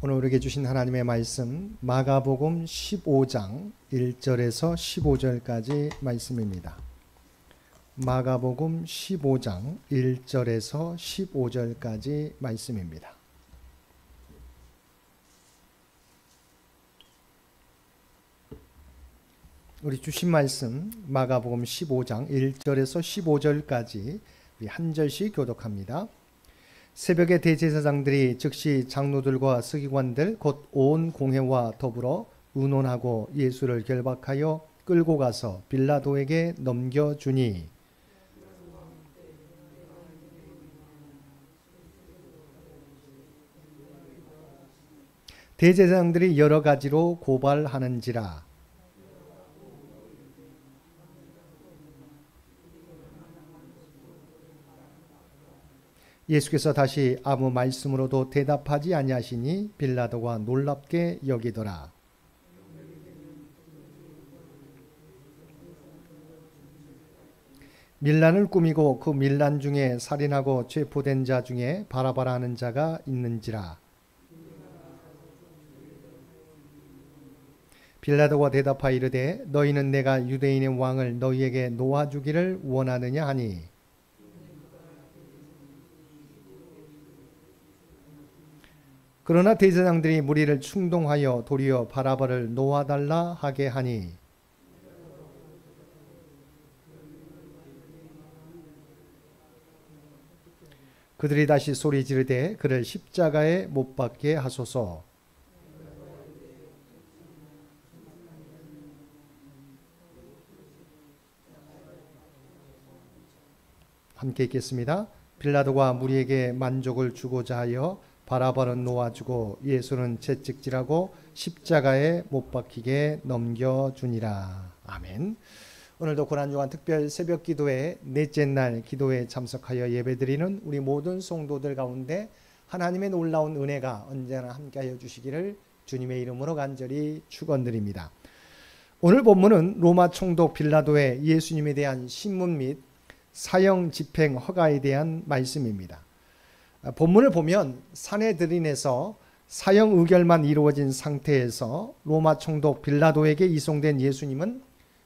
오늘 우리에게 주신 하나님의 말씀 마가복음 15장 1절에서 15절까지 말씀입니다. 마가복음 15장 1절에서 15절까지 말씀입니다. 우리 주신 말씀 마가복음 15장 1절에서 15절까지 우리 한 절씩 교독합니다. 새벽에 대제사장들이 즉시 장로들과 서기관들 곧 온 공회와 더불어 의논하고 예수를 결박하여 끌고 가서 빌라도에게 넘겨주니 대제사장들이 여러 가지로 고발하는지라 예수께서 다시 아무 말씀으로도 대답하지 아니하시니 빌라도가 놀랍게 여기더라. 밀란을 꾸미고 그 밀란 중에 살인하고 체포된 자 중에 바라바라 하는 자가 있는지라. 빌라도가 대답하여 이르되 너희는 내가 유대인의 왕을 너희에게 놓아주기를 원하느냐 하니 그러나 대제사장들이 무리를 충동하여 도리어 바라바를 놓아달라 하게 하니 그들이 다시 소리 지르되 그를 십자가에 못 박게 하소서. 함께 읽겠습니다. 빌라도가 무리에게 만족을 주고자 하여 바라바는 놓아주고 예수는 채찍질하고 십자가에 못 박히게 넘겨주니라. 아멘. 오늘도 고난주간 특별 새벽 기도회 넷째 날 기도에 참석하여 예배드리는 우리 모든 성도들 가운데 하나님의 놀라운 은혜가 언제나 함께하여 주시기를 주님의 이름으로 간절히 축원드립니다. 오늘 본문은 로마 총독 빌라도의 예수님에 대한 신문 및 사형 집행 허가에 대한 말씀입니다. 본문을 보면 산헤드린에서 사형 의결만 이루어진 상태에서 로마 총독 빌라도에게 이송된 예수님은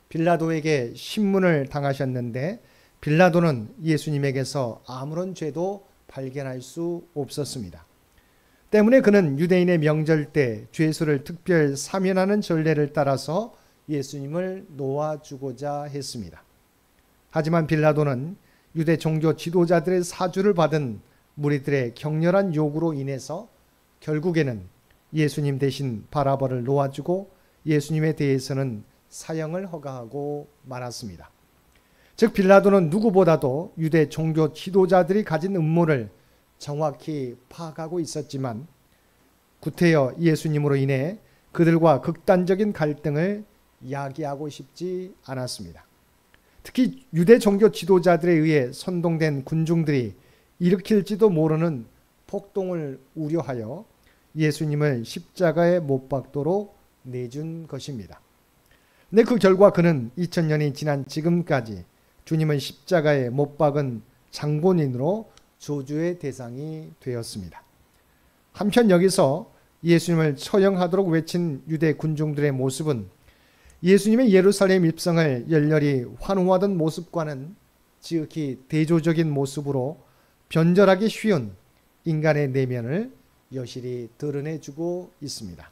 빌라도에게 신문을 당하셨는데 빌라도는 예수님에게서 아무런 죄도 발견할 수 없었습니다. 때문에 그는 유대인의 명절 때 죄수를 특별 사면하는 전례를 따라서 예수님을 놓아주고자 했습니다. 하지만 빌라도는 유대 종교 지도자들의 사주를 받은 무리들의 격렬한 요구로 인해서 결국에는 예수님 대신 바라바를 놓아주고 예수님에 대해서는 사형을 허가하고 말았습니다. 즉 빌라도는 누구보다도 유대 종교 지도자들이 가진 음모를 정확히 파악하고 있었지만 구태여 예수님으로 인해 그들과 극단적인 갈등을 야기하고 싶지 않았습니다. 특히 유대 종교 지도자들에 의해 선동된 군중들이 일으킬지도 모르는 폭동을 우려하여 예수님을 십자가에 못 박도록 내준 것입니다. 근데 그 결과 그는 2000년이 지난 지금까지 주님을 십자가에 못 박은 장본인으로 저주의 대상이 되었습니다. 한편 여기서 예수님을 처형하도록 외친 유대 군중들의 모습은 예수님의 예루살렘 입성을 열렬히 환호하던 모습과는 지극히 대조적인 모습으로 변절하기 쉬운 인간의 내면을 여실히 드러내주고 있습니다.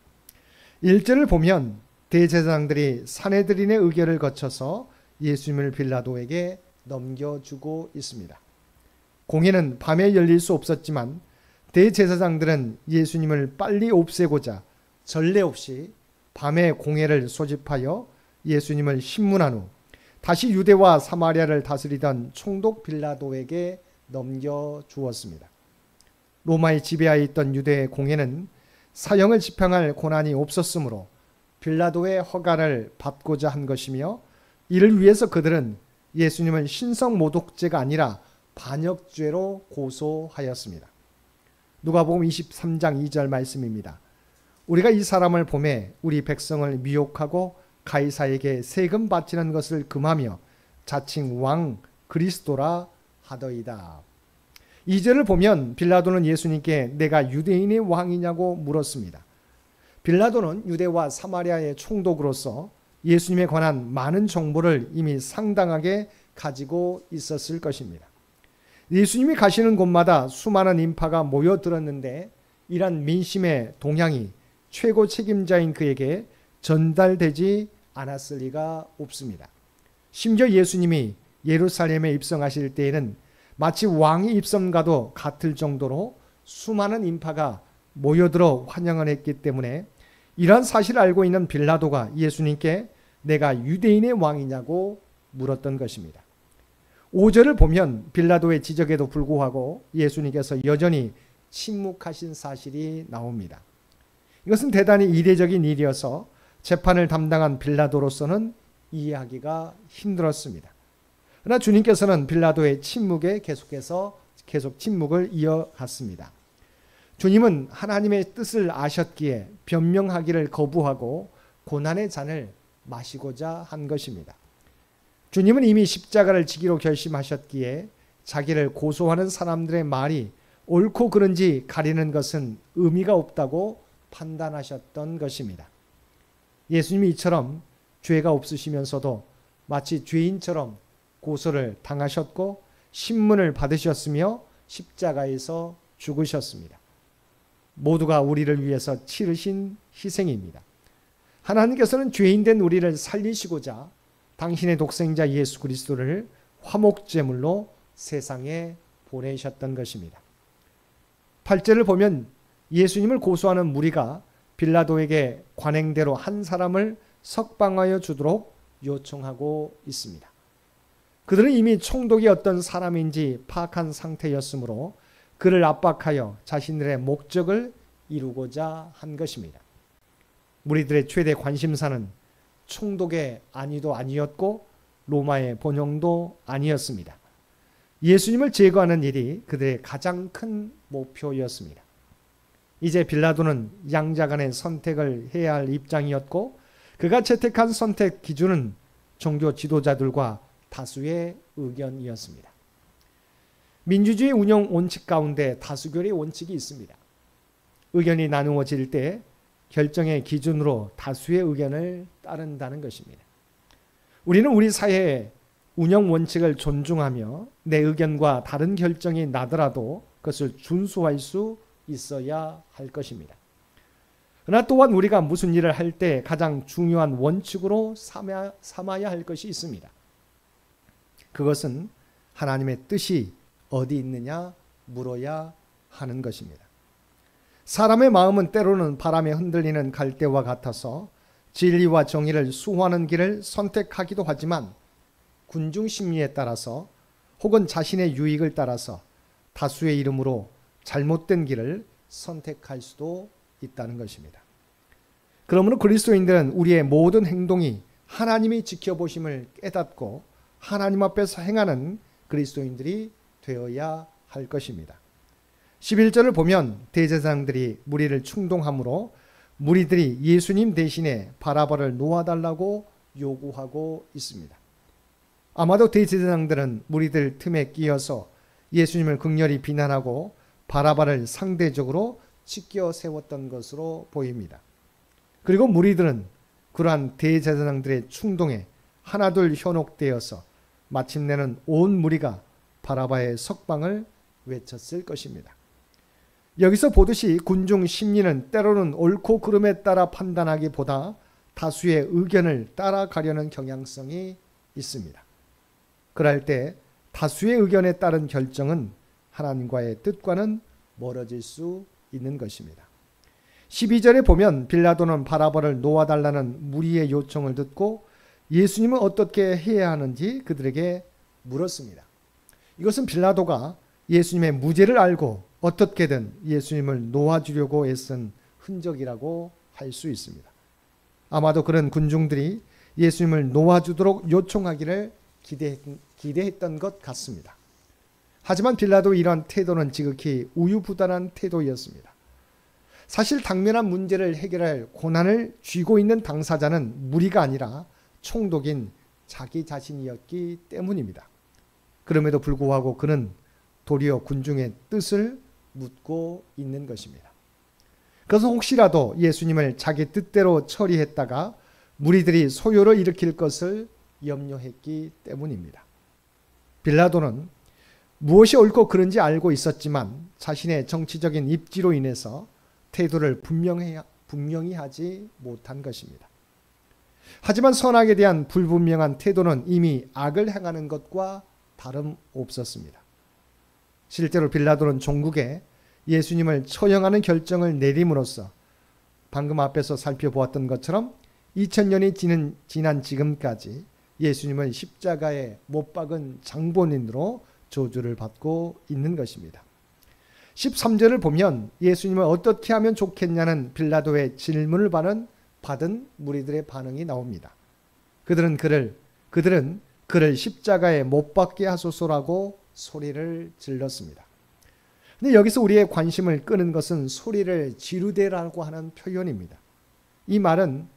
1절을 보면 대제사장들이 산헤드린의 의결을 거쳐서 예수님을 빌라도에게 넘겨주고 있습니다. 공회는 밤에 열릴 수 없었지만 대제사장들은 예수님을 빨리 없애고자 전례 없이 밤에 공회를 소집하여 예수님을 신문한 후 다시 유대와 사마리아를 다스리던 총독 빌라도에게 넘겨주었습니다. 로마의 지배하에 있던 유대의 공회는 사형을 집행할 권한이 없었으므로 빌라도의 허가를 받고자 한 것이며 이를 위해서 그들은 예수님을 신성모독죄가 아니라 반역죄로 고소하였습니다. 누가복음 23장 2절 말씀입니다. 우리가 이 사람을 보매 우리 백성을 미혹하고 가이사에게 세금 바치는 것을 금하며 자칭 왕 그리스도라 하더이다. 2절을 보면 빌라도는 예수님께 내가 유대인의 왕이냐고 물었습니다. 빌라도는 유대와 사마리아의 총독으로서 예수님에 관한 많은 정보를 이미 상당하게 가지고 있었을 것입니다. 예수님이 가시는 곳마다 수많은 인파가 모여들었는데 이러한 민심의 동향이 최고 책임자인 그에게 전달되지 않았을 리가 없습니다. 심지어 예수님이 예루살렘에 입성하실 때에는 마치 왕의 입성과도 같을 정도로 수많은 인파가 모여들어 환영을 했기 때문에 이러한 사실을 알고 있는 빌라도가 예수님께 내가 유대인의 왕이냐고 물었던 것입니다. 5절을 보면 빌라도의 지적에도 불구하고 예수님께서 여전히 침묵하신 사실이 나옵니다. 이것은 대단히 이례적인 일이어서 재판을 담당한 빌라도로서는 이해하기가 힘들었습니다. 그러나 주님께서는 빌라도의 침묵에 계속 침묵을 이어갔습니다. 주님은 하나님의 뜻을 아셨기에 변명하기를 거부하고 고난의 잔을 마시고자 한 것입니다. 주님은 이미 십자가를 지기로 결심하셨기에 자기를 고소하는 사람들의 말이 옳고 그른지 가리는 것은 의미가 없다고 판단하셨던 것입니다. 예수님이 이처럼 죄가 없으시면서도 마치 죄인처럼 고소를 당하셨고 신문을 받으셨으며 십자가에서 죽으셨습니다. 모두가 우리를 위해서 치르신 희생입니다. 하나님께서는 죄인된 우리를 살리시고자 당신의 독생자 예수 그리스도를 화목제물로 세상에 보내셨던 것입니다. 8절을 보면 예수님을 고소하는 무리가 빌라도에게 관행대로 한 사람을 석방하여 주도록 요청하고 있습니다. 그들은 이미 총독이 어떤 사람인지 파악한 상태였으므로 그를 압박하여 자신들의 목적을 이루고자 한 것입니다. 무리들의 최대 관심사는 총독의 안위도 아니었고 로마의 번영도 아니었습니다. 예수님을 제거하는 일이 그들의 가장 큰 목표였습니다. 이제 빌라도는 양자 간의 선택을 해야 할 입장이었고 그가 채택한 선택 기준은 종교 지도자들과 다수의 의견이었습니다. 민주주의 운영 원칙 가운데 다수결의 원칙이 있습니다. 의견이 나누어질 때 결정의 기준으로 다수의 의견을 따른다는 것입니다. 우리는 우리 사회의 운영 원칙을 존중하며 내 의견과 다른 결정이 나더라도 그것을 준수할 수 있어야 할 것입니다. 그러나 또한 우리가 무슨 일을 할 때 가장 중요한 원칙으로 삼아야 할 것이 있습니다. 그것은 하나님의 뜻이 어디 있느냐 물어야 하는 것입니다. 사람의 마음은 때로는 바람에 흔들리는 갈대와 같아서 진리와 정의를 수호하는 길을 선택하기도 하지만 군중 심리에 따라서 혹은 자신의 유익을 따라서 다수의 이름으로 잘못된 길을 선택할 수도 있다는 것입니다. 그러므로 그리스도인들은 우리의 모든 행동이 하나님이 지켜보심을 깨닫고 하나님 앞에서 행하는 그리스도인들이 되어야 할 것입니다. 11절을 보면 대제사장들이 무리를 충동함으로 무리들이 예수님 대신에 바라바를 놓아달라고 요구하고 있습니다. 아마도 대제사장들은 무리들 틈에 끼어서 예수님을 극렬히 비난하고 바라바를 상대적으로 치켜 세웠던 것으로 보입니다. 그리고 무리들은 그러한 대제사장들의 충동에 하나둘 현혹되어서 마침내는 온 무리가 바라바의 석방을 외쳤을 것입니다. 여기서 보듯이 군중 심리는 때로는 옳고 그름에 따라 판단하기보다 다수의 의견을 따라가려는 경향성이 있습니다. 그럴 때 다수의 의견에 따른 결정은 하나님과의 뜻과는 멀어질 수 있는 것입니다. 12절에 보면 빌라도는 바라바를 놓아달라는 무리의 요청을 듣고 예수님은 어떻게 해야 하는지 그들에게 물었습니다. 이것은 빌라도가 예수님의 무죄를 알고 어떻게든 예수님을 놓아주려고 애쓴 흔적이라고 할 수 있습니다. 아마도 그런 군중들이 예수님을 놓아주도록 요청하기를 기대했던 것 같습니다. 하지만 빌라도 이러한 태도는 지극히 우유부단한 태도였습니다. 사실 당면한 문제를 해결할 고난을 쥐고 있는 당사자는 무리가 아니라 총독인 자기 자신이었기 때문입니다. 그럼에도 불구하고 그는 도리어 군중의 뜻을 묻고 있는 것입니다. 그것은 혹시라도 예수님을 자기 뜻대로 처리했다가 무리들이 소요를 일으킬 것을 염려했기 때문입니다. 빌라도는 무엇이 옳고 그른지 알고 있었지만 자신의 정치적인 입지로 인해서 태도를 분명히 하지 못한 것입니다. 하지만 선악에 대한 불분명한 태도는 이미 악을 행하는 것과 다름없었습니다. 실제로 빌라도는 종국에 예수님을 처형하는 결정을 내림으로써 방금 앞에서 살펴보았던 것처럼 2000년이 지난 지금까지 예수님을 십자가에 못 박은 장본인으로 저주를 받고 있는 것입니다. 13절을 보면 예수님을 어떻게 하면 좋겠냐는 빌라도의 질문을 받은 무리들의 반응이 나옵니다. 그들은 그를 십자가에 못 박게 하소서라고 소리를 질렀습니다. 근데 여기서 우리의 관심을 끄는 것은 소리를 지르되라고 하는 표현입니다. 이 말은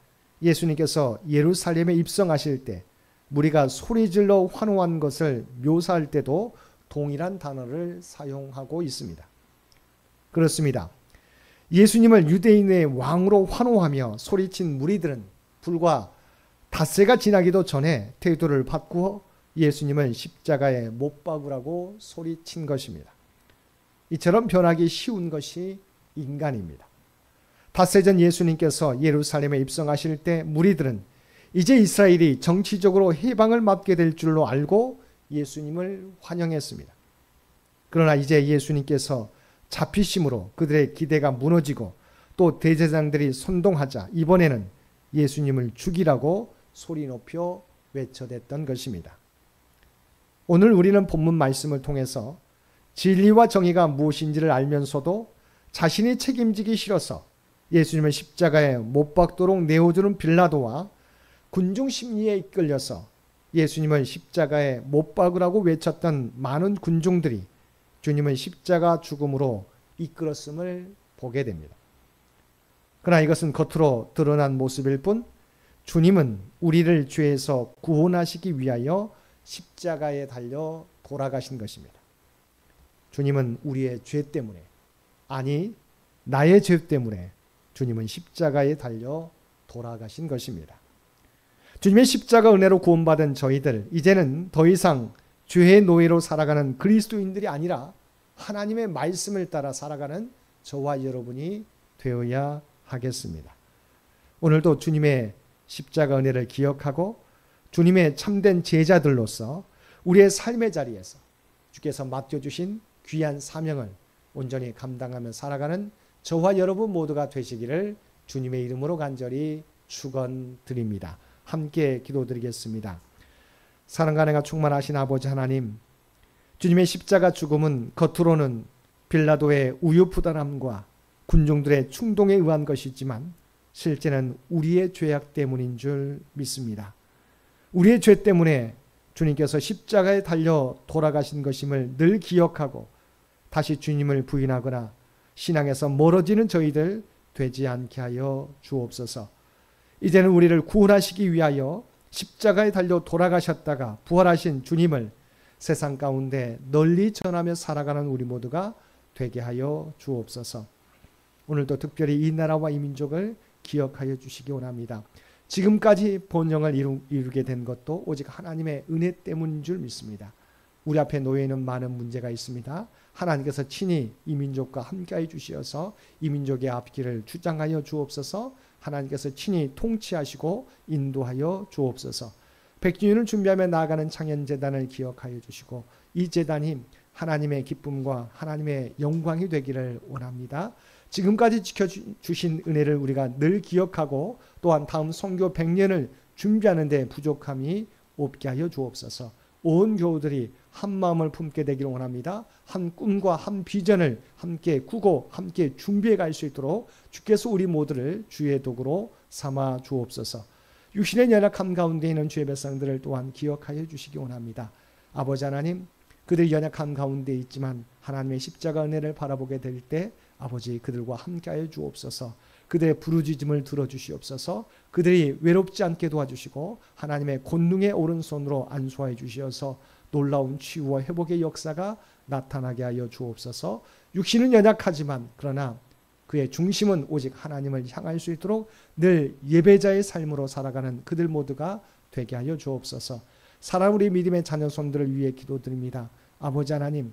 예수님께서 예루살렘에 입성하실 때 무리가 소리질러 환호한 것을 묘사할 때도 동일한 단어를 사용하고 있습니다. 그렇습니다. 예수님을 유대인의 왕으로 환호하며 소리친 무리들은 불과 닷새가 지나기도 전에 태도를 바꾸어 예수님을 십자가에 못 박으라고 소리친 것입니다. 이처럼 변하기 쉬운 것이 인간입니다. 닷새 전 예수님께서 예루살렘에 입성하실 때 무리들은 이제 이스라엘이 정치적으로 해방을 맞게 될 줄로 알고 예수님을 환영했습니다. 그러나 이제 예수님께서 잡히심으로 그들의 기대가 무너지고 또 대제사장들이 선동하자 이번에는 예수님을 죽이라고 소리 높여 외쳐댔던 것입니다. 오늘 우리는 본문 말씀을 통해서 진리와 정의가 무엇인지를 알면서도 자신이 책임지기 싫어서 예수님을 십자가에 못 박도록 내어주는 빌라도와 군중 심리에 이끌려서 예수님을 십자가에 못 박으라고 외쳤던 많은 군중들이 주님을 십자가 죽음으로 이끌었음을 보게 됩니다. 그러나 이것은 겉으로 드러난 모습일 뿐 주님은 우리를 죄에서 구원하시기 위하여 십자가에 달려 돌아가신 것입니다. 주님은 우리의 죄 때문에, 아니 나의 죄 때문에 주님은 십자가에 달려 돌아가신 것입니다. 주님의 십자가 은혜로 구원받은 저희들, 이제는 더 이상 죄의 노예로 살아가는 그리스도인들이 아니라 하나님의 말씀을 따라 살아가는 저와 여러분이 되어야 하겠습니다. 오늘도 주님의 십자가 은혜를 기억하고 주님의 참된 제자들로서 우리의 삶의 자리에서 주께서 맡겨주신 귀한 사명을 온전히 감당하며 살아가는 저와 여러분 모두가 되시기를 주님의 이름으로 간절히 축원드립니다. 함께 기도드리겠습니다. 사랑과 은혜가 충만하신 아버지 하나님, 주님의 십자가 죽음은 겉으로는 빌라도의 우유부단함과 군중들의 충동에 의한 것이지만 실제는 우리의 죄악 때문인 줄 믿습니다. 우리의 죄 때문에 주님께서 십자가에 달려 돌아가신 것임을 늘 기억하고 다시 주님을 부인하거나 신앙에서 멀어지는 저희들 되지 않게 하여 주옵소서. 이제는 우리를 구원하시기 위하여 십자가에 달려 돌아가셨다가 부활하신 주님을 세상 가운데 널리 전하며 살아가는 우리 모두가 되게 하여 주옵소서. 오늘도 특별히 이 나라와 이 민족을 기억하여 주시기 원합니다. 지금까지 번영을 이루게 된 것도 오직 하나님의 은혜 때문인 줄 믿습니다. 우리 앞에 놓여 있는 많은 문제가 있습니다. 하나님께서 친히 이 민족과 함께하여 주시어서 이 민족의 앞길을 주장하여 주옵소서. 하나님께서 친히 통치하시고 인도하여 주옵소서. 백주년을 준비하며 나아가는 창현재단을 기억하여 주시고 이 재단이 하나님의 기쁨과 하나님의 영광이 되기를 원합니다. 지금까지 지켜주신 은혜를 우리가 늘 기억하고 또한 다음 선교 100년을 준비하는 데 부족함이 없게 하여 주옵소서. 온 교우들이 한 마음을 품게 되기를 원합니다. 한 꿈과 한 비전을 함께 꾸고 함께 준비해 갈 수 있도록 주께서 우리 모두를 주의 도구로 삼아 주옵소서. 육신의 연약함 가운데 있는 주의 백성들을 또한 기억하여 주시기 원합니다. 아버지 하나님, 그들이 연약함 가운데 있지만 하나님의 십자가 은혜를 바라보게 될 때 아버지 그들과 함께하여 주옵소서. 그들의 부르짖음을 들어주시옵소서. 그들이 외롭지 않게 도와주시고 하나님의 권능의 오른손으로 안수하여 주시어서 놀라운 치유와 회복의 역사가 나타나게 하여 주옵소서. 육신은 연약하지만 그러나 그의 중심은 오직 하나님을 향할 수 있도록 늘 예배자의 삶으로 살아가는 그들 모두가 되게 하여 주옵소서. 사랑하는 우리 믿음의 자녀 손들을 위해 기도드립니다. 아버지 하나님,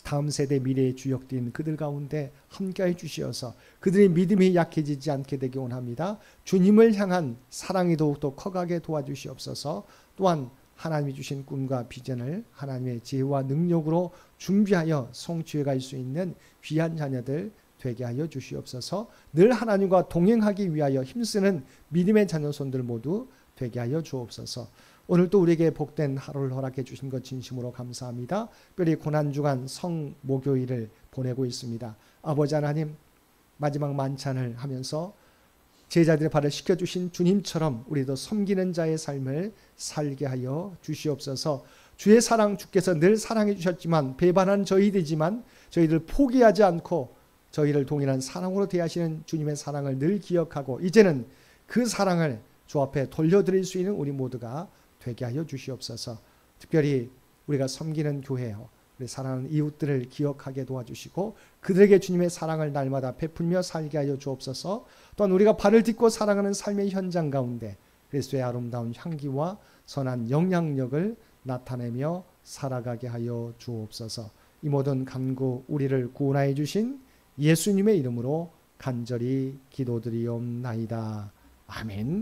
다음 세대 미래의 주역들인 그들 가운데 함께해 주시어서 그들의 믿음이 약해지지 않게 되기 원합니다. 주님을 향한 사랑이 더욱더 커가게 도와주시옵소서. 또한 하나님이 주신 꿈과 비전을 하나님의 지혜와 능력으로 준비하여 성취해 갈 수 있는 귀한 자녀들 되게 하여 주시옵소서. 늘 하나님과 동행하기 위하여 힘쓰는 믿음의 자녀 손들 모두 되게 하여 주옵소서. 오늘도 우리에게 복된 하루를 허락해 주신 것 진심으로 감사합니다. 특별히 고난주간 성목요일을 보내고 있습니다. 아버지 하나님, 마지막 만찬을 하면서 제자들의 발을 씻겨주신 주님처럼 우리도 섬기는 자의 삶을 살게 하여 주시옵소서. 주의 사랑, 주께서 늘 사랑해 주셨지만 배반한 저희들이지만 저희를 포기하지 않고 저희를 동일한 사랑으로 대하시는 주님의 사랑을 늘 기억하고 이제는 그 사랑을 주 앞에 돌려드릴 수 있는 우리 모두가 되게 하여 주시옵소서. 특별히 우리가 섬기는 교회, 우리 사랑하는 이웃들을 기억하게 도와주시고 그들에게 주님의 사랑을 날마다 베풀며 살게 하여 주옵소서. 또한 우리가 발을 딛고 살아가는 삶의 현장 가운데 그리스도의 아름다운 향기와 선한 영향력을 나타내며 살아가게 하여 주옵소서. 이 모든 간구 우리를 구원하여 주신 예수님의 이름으로 간절히 기도드리옵나이다. 아멘.